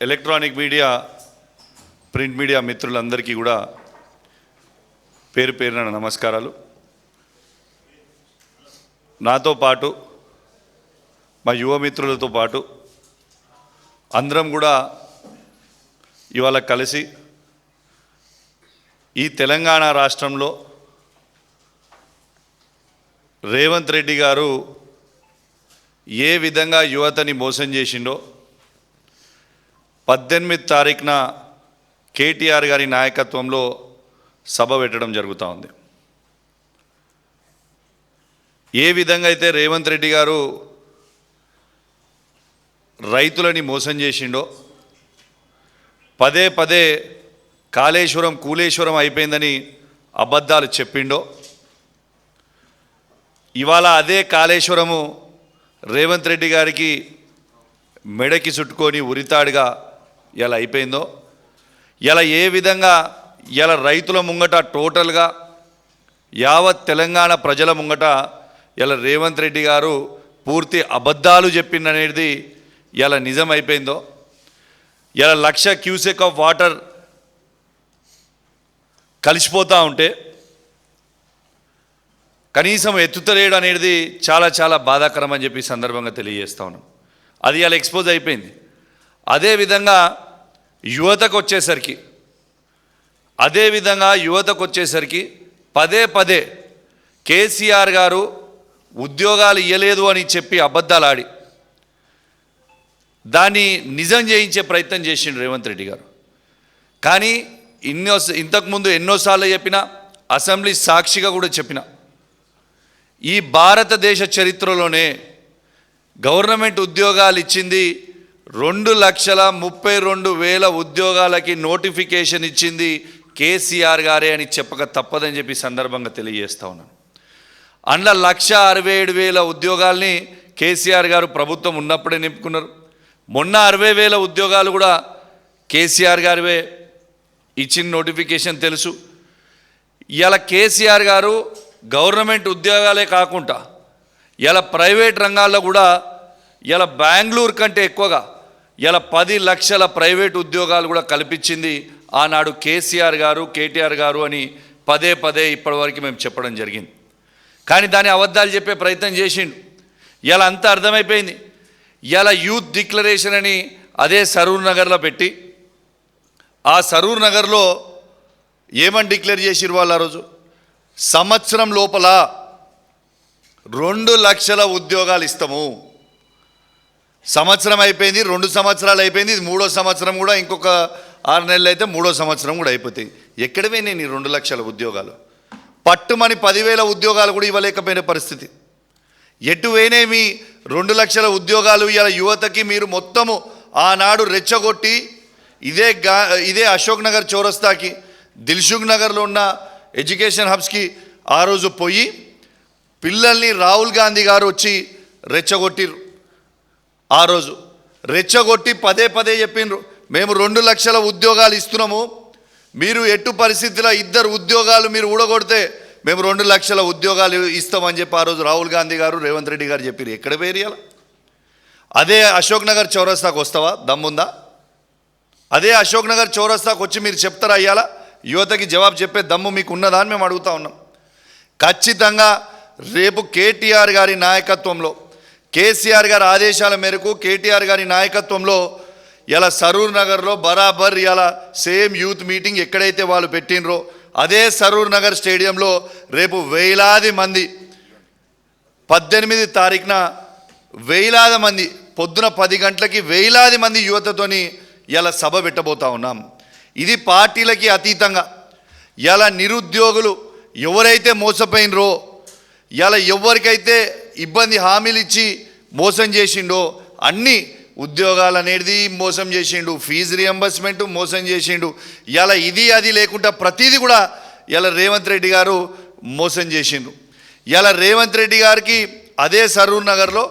Electronic media print media మిత్రులందరికీ కూడా పేరు పేరున నమస్కారాలు. నాతో పాటు మా యువ మిత్రులతో పాటు అందరం కూడా ఇవాళ కలిసి ఈ తెలంగాణ రాష్ట్రంలో రేవంత్ రెడ్డి గారు ఏ విధంగా యువతని మోసం చేసిండో 18 తారీఖున కేటీఆర్ గారి నాయకత్వంలో సభ పెట్టడం జరుగుతూ ఉంది. ఏ విధంగా అయితే రేవంత్ రెడ్డి గారు రైతులని మోసం చేసిండో, పదే పదే కాళేశ్వరం కూలేశ్వరం అయిపోయిందని అబద్ధాలు చెప్పిండో, ఇవాళ అదే కాళేశ్వరము రేవంత్ రెడ్డి గారికి మెడకి చుట్టుకొని ఉరితాడుగా ఇలా అయిపోయిందో, ఇలా ఏ విధంగా ఇలా రైతుల ముంగట టోటల్గా యావత్ తెలంగాణ ప్రజల ముంగట ఇలా రేవంత్ రెడ్డి గారు పూర్తి అబద్ధాలు చెప్పిందనేది ఇలా నిజమైపోయిందో, ఇలా 1,00,000 క్యూసెక్ ఆఫ్ వాటర్ కలిసిపోతూ ఉంటే కనీసం ఎత్తుతలేడు అనేది చాలా చాలా బాధాకరం అని చెప్పి సందర్భంగా తెలియజేస్తా ఉన్నాం. అది ఇలా ఎక్స్పోజ్ అయిపోయింది. అదేవిధంగా యువతకు వచ్చేసరికి పదే పదే కేసీఆర్ గారు ఉద్యోగాలు ఇవ్వలేదు అని చెప్పి అబద్ధాలు ఆడి దాన్ని నిజం చేయించే ప్రయత్నం చేసిండు రేవంత్ రెడ్డి గారు. కానీ ఇంతకుముందు ఎన్నోసార్లు చెప్పిన, అసెంబ్లీ సాక్షిగా కూడా చెప్పిన, ఈ భారతదేశ చరిత్రలోనే గవర్నమెంట్ ఉద్యోగాలు ఇచ్చింది 2,32,000 ఉద్యోగాలకి నోటిఫికేషన్ ఇచ్చింది కేసీఆర్ గారే అని చెప్పక తప్పదని చెప్పి సందర్భంగా తెలియజేస్తా ఉన్నాను. అందులో 1,67,000 ఉద్యోగాల్ని కేసీఆర్ గారు ప్రభుత్వం ఉన్నప్పుడే నింపుకున్నారు. మొన్న 60,000 ఉద్యోగాలు కూడా కేసీఆర్ గారివే ఇచ్చిన నోటిఫికేషన్ తెలుసు. ఇలా కేసీఆర్ గారు గవర్నమెంట్ ఉద్యోగాలే కాకుండా ఇలా ప్రైవేట్ రంగాల్లో కూడా ఇలా బెంగళూరు కంటే ఎక్కువగా ఇలా 10 లక్షల ప్రైవేట్ ఉద్యోగాలు కూడా కల్పించింది ఆనాడు కేసీఆర్ గారు కేటీఆర్ గారు అని పదే పదే ఇప్పటివరకు మేము చెప్పడం జరిగింది. కానీ దాని అబద్ధాలు చెప్పే ప్రయత్నం చేసిండు. ఇలా అంతా అర్థమైపోయింది. ఇలా యూత్ డిక్లరేషన్ అని అదే సరూర్ నగర్లో పెట్టి, ఆ సరూర్ నగర్లో ఏమని డిక్లేర్ చేసిరు వాళ్ళు ఆ రోజు, సంవత్సరం లోపల 2 లక్షల ఉద్యోగాలు ఇస్తాము. సంవత్సరం అయిపోయింది, 2 సంవత్సరాలు అయిపోయింది, ఇది 3వ సంవత్సరం కూడా, ఇంకొక 6 నెలలు అయితే 3వ సంవత్సరం కూడా అయిపోతాయి. ఎక్కడవే నేను ఈ 2 లక్షల ఉద్యోగాలు? పట్టుమని 10,000 ఉద్యోగాలు కూడా ఇవ్వలేకపోయిన పరిస్థితి. ఎటువైనా మీ 2 లక్షల ఉద్యోగాలు ఇలా యువతకి మీరు మొత్తము ఆనాడు రెచ్చగొట్టి ఇదే అశోక్ నగర్ చౌరస్తాకి, దిల్సుఖ్ నగర్లో ఉన్న ఎడ్యుకేషన్ హబ్స్కి ఆ రోజు పోయి పిల్లల్ని రాహుల్ గాంధీ గారు వచ్చి రెచ్చగొట్టిర్రు. ఆ రోజు రెచ్చగొట్టి పదే పదే చెప్పిండ్రు, మేము 2 లక్షల ఉద్యోగాలు ఇస్తున్నాము, మీరు ఎటు పరిస్థితిలో 2 ఉద్యోగాలు మీరు ఊడగొడితే మేము 2 లక్షల ఉద్యోగాలు ఇస్తామని చెప్పి ఆ రోజు రాహుల్ గాంధీ గారు రేవంత్ రెడ్డి గారు చెప్పారు. ఎక్కడ పేరియాల? అదే అశోక్ నగర్ చౌరస్తాకు వస్తావా? దమ్ముందా? అదే అశోక్ నగర్ చౌరస్తాకు వచ్చి మీరు చెప్తారా? అయ్యాలా యువతకి జవాబు చెప్పే దమ్ము మీకు ఉన్నదా అని మేము అడుగుతా ఉన్నాం. ఖచ్చితంగా రేపు కేటీఆర్ గారి నాయకత్వంలో, కేసీఆర్ గారి ఆదేశాల మేరకు కేటీఆర్ గారి నాయకత్వంలో ఇలా సరూర్ నగర్లో బరాబర్ ఇలా సేమ్ యూత్ మీటింగ్ ఎక్కడైతే వాళ్ళు పెట్టినరో అదే సరూర్ నగర్ స్టేడియంలో రేపు వేలాది మంది 18 తారీఖున వేలాది మంది పొద్దున 10 గంటలకి వేలాది మంది యువతతోని ఇలా సభ పెట్టబోతా ఉన్నాం. ఇది పార్టీలకి అతీతంగా ఇలా నిరుద్యోగులు ఎవరైతే మోసపోయినరో, ఇలా ఎవరికైతే ఇబ్బంది హామీలు ఇచ్చి మోసం చేసిండో, అన్ని ఉద్యోగాలు అనేది మోసం చేసిండు, ఫీజు రియంబర్స్మెంట్ మోసం చేసిండు, ఇలా ఇది అది లేకుండా ప్రతిదీ కూడా ఇలా రేవంత్ రెడ్డి గారు మోసం చేసిండు. ఇలా రేవంత్ రెడ్డి గారికి అదే సరూర్ నగర్లో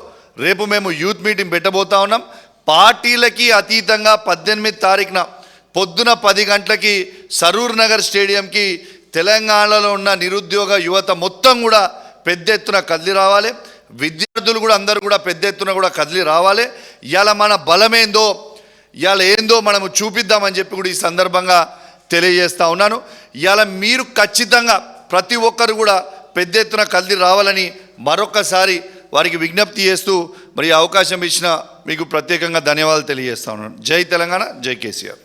రేపు మేము యూత్ మీటింగ్ పెట్టబోతా ఉన్నాం. పార్టీలకి అతీతంగా 18 తారీఖున పొద్దున 10 గంటలకి సరూర్ నగర్ స్టేడియంకి తెలంగాణలో ఉన్న నిరుద్యోగ యువత మొత్తం కూడా పెద్ద ఎత్తున కదిలి రావాలి. విద్యార్థులు కూడా అందరూ కూడా పెద్ద ఎత్తున కూడా కదిలి రావాలి. ఇవాళ మన బలమేందో, ఇవాళ ఏందో మనము చూపిద్దామని చెప్పి కూడా ఈ సందర్భంగా తెలియజేస్తా ఉన్నాను. ఇవాళ మీరు ఖచ్చితంగా ప్రతి ఒక్కరు కూడా పెద్ద ఎత్తున కదిలి రావాలని మరొకసారి వారికి విజ్ఞప్తి చేస్తూ మరి అవకాశం ఇచ్చిన మీకు ప్రత్యేకంగా ధన్యవాదాలు తెలియజేస్తా ఉన్నాను. జై తెలంగాణ, జై కేసీఆర్.